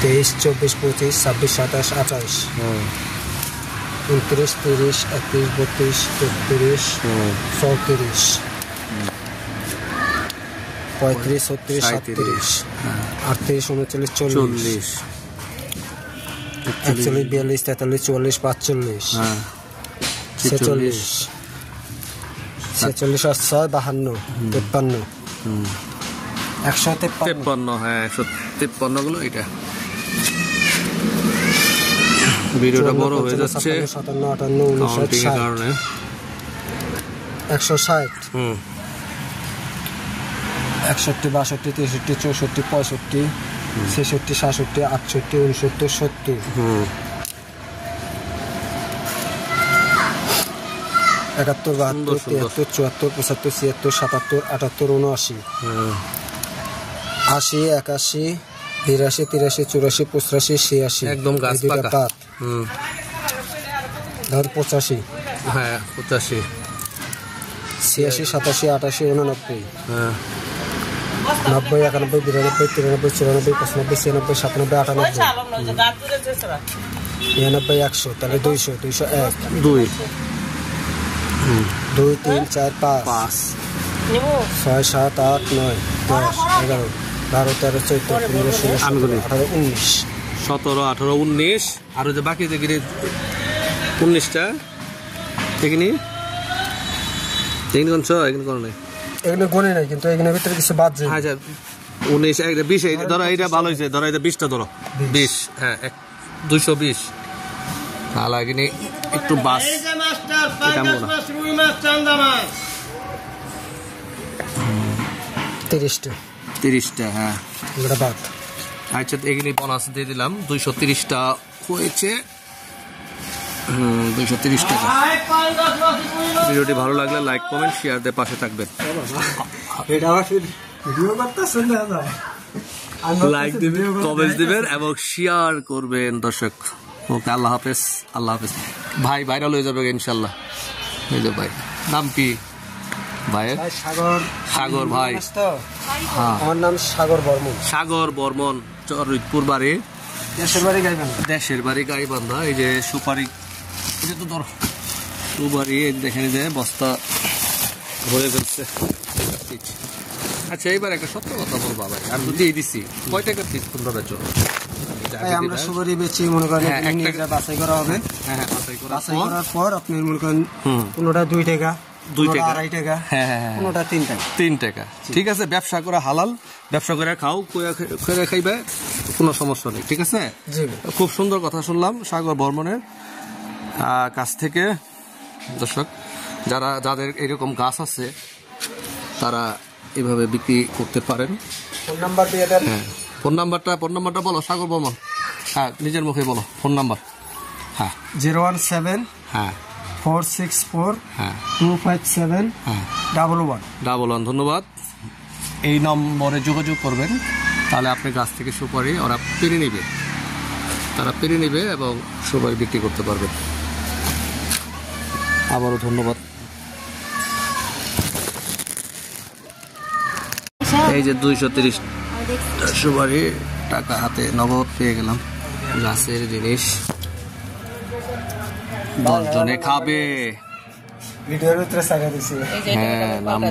23, 24, 25, 26, 27, 28, 29, 30, 31, 32, 33, 34, 35, 36, 37, 38, 39, 40, 41, 42, 43, 44, 45, 46, 46 আর 6, 52, 53, 153, হ্যাঁ 153 গুলো এটা। ভিডিওটা বড় হয়ে যাচ্ছে 57, 58, 59, 60, কারণে 160, 61, 62, 63, 64, 65, 66, 67, 68, 69, 70, 71, 72, 73, 74, 75, 76, 77, 78, 79, 80, 81, 82, 83, 84, 85, 86, একদম গাছ এই দুইটা পাকা। বাদ। ধর 85, হ্যাঁ 85, 86, 87, 88, 89, হ্যাঁ 90, 91, 92, 93, 94, 95, 96, 97, 98, 99, 100, তাহলে 200, 201, 2, 2, 3, 4, 5, 5, 6, 7, 8, 9, 10, 11, 12, 13, 14, 15, 16, 17, 18, 19, 17, 18, 19 আর ওই যে বাকি যে 19টা দেখিনি কোন এখানে কোন নাই। এগুলো গনে নাই, কিন্তু এগুলোর ভিতরে কিছু বাদ যায়। আচ্ছা 19, 20, এই ধরো এইটা ভালো হয়েছে, ধরো এটা 20টা ধরো 20, হ্যাঁ 220 লাগিনি একটু বাস এটা মনে 30টা, 30টা, হ্যাঁ এগুলো বাদ। আচ্ছা এগুলি বোনাস দিয়ে দিলাম 230টা হয়েছে। 230 টাকা। ভিডিওটি ভালো লাগলে লাইক কমেন্ট শেয়ার দিয়ে পাশে থাকবেন। লাইক দিবেন, কমেন্ট দিবেন এবং শেয়ার করবেন দর্শক। ওকে আল্লাহ হাফেজ, আল্লাহ হাফেজ। ভাই ভাইরাল হয়ে যাবে ইনশাল্লাহ। এই যে ভাই নাম কি ভাইয়ের? সাগর, সাগর ভাই। হ্যাঁ আমার নাম সাগর বর্মন। সাগর বর্মন, চরিতপুর বাড়ি, দেশের বাড়ি গাইবান্ধা। দেশের বাড়ি গাইবান্ধা। এই যে সুপারি, এটা তো ধর সুপারি দেখেন যে বস্তা ভরে ফেলছে। আচ্ছা এইবার একটা সত্য কথা বলবো ভাই, আমি তো দিয়ে দিছি কয় টাকা পিস তোমরা বেচো? আমরা সুপারি বেচি মনে করেন একটা বাছাই করা হবে। হ্যাঁ বাছাই করার পর আপনি মনে করেন কোনোটা 2 টাকা, 2 টাকা, 2.5 টাকা, হ্যাঁ হ্যাঁ কোনোটা 3 টাকা। 3 টাকা, ঠিক আছে। ব্যবসা করে হালাল, ব্যবসা করে খাও, করে খাইবে, কোনো সমস্যা নেই, ঠিক আছে। খুব সুন্দর কথা শুনলাম সাগর বর্মনের কাছ থেকে। দর্শক যাদের এরকম গাছ আছে তারা এভাবে বিক্রি করতে পারেন। ফোন নাম্বার দিয়ে দেন। হ্যাঁ ফোন নাম্বারটা বলো সাগর বর্মন। হ্যাঁ নিজের মুখে বলো ফোন নাম্বার। হ্যাঁ 017 হ্যাঁ 464 হ্যাঁ 257 হ্যাঁ 11। ধন্যবাদ। এই নম্বরে যোগাযোগ করবেন, তাহলে আপনি গাছ থেকে সুপারি ওরা পেরে নেবে, তারা পেরে নেবে এবং সুপারি বিক্রি করতে পারবে। আবারও ধন্যবাদ। এই যে 230 সুপারি টাকা হাতে নগদ পেয়ে গেলাম। গাছের জিনিস 10 জনে খাবে। ভিডিওর ভিতরে সাইরা দিছি। হ্যাঁ নাম্বার